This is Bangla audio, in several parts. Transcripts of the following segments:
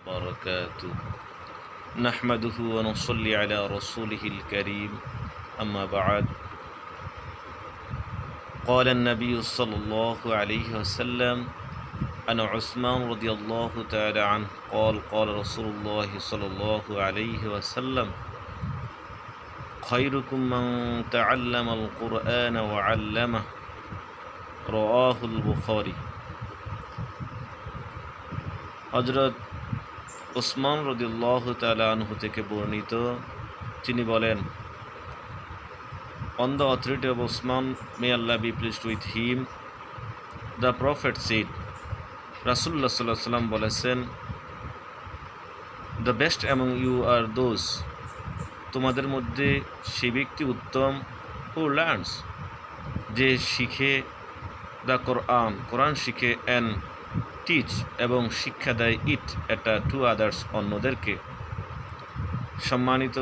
وبركاته نحمده ونصلي على رسوله الكريم أما بعد قال النبي صلى الله عليه وسلم أنا عثمان رضي الله تعالى عنه قال رسول الله صلى الله عليه وسلم خيركم من تعلم القرآن وعلمه رواه البخاري হযরত উসমান রাদিয়াল্লাহু তাআলা আনহু থেকে বর্ণিত, তিনি বলেন, On the authority of Usman, may Allah be pleased with him, the Prophet said, রাসূলুল্লাহ সাল্লাল্লাহু আলাইহি ওয়াসাল্লাম বলেছেন, The best among you are those, তোমাদের মধ্যে সেই ব্যক্তি উত্তম, who learns, যে শিখে, দ্য কোরআন শিখে, and teach, এবং শিক্ষা দেয়, ইট এটা, টু আদার্স, অন্যদেরকে। সম্মানিত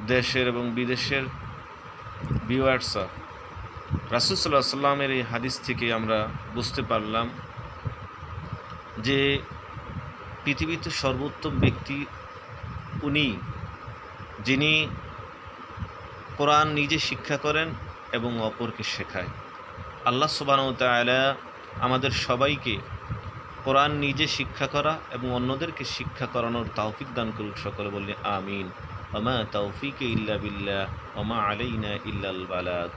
দেশের এবং বিদেশের ভিউয়ার্সরা, রাসূল সাল্লাল্লাহু আলাইহি ওয়াসাল্লামের এই হাদিস থেকে আমরা বুঝতে পারলাম যে পৃথিবীতে সর্বোত্তম ব্যক্তি উনি, যিনি কোরআন নিজে শিক্ষা করেন এবং অপরকে শেখায়। আল্লাহ সুবহানাহু ওয়া তাআলা আমাদের সবাইকে কোরআন নিজে শিক্ষা করা এবং অন্যদেরকে শিক্ষা করানোর তৌফিক দান করুক। সকলে বলি আমিন। ওয়া মা তাওফীকি ইল্লা বিল্লাহ ওয়া মা আলাইনা ইল্লাল বালাগ।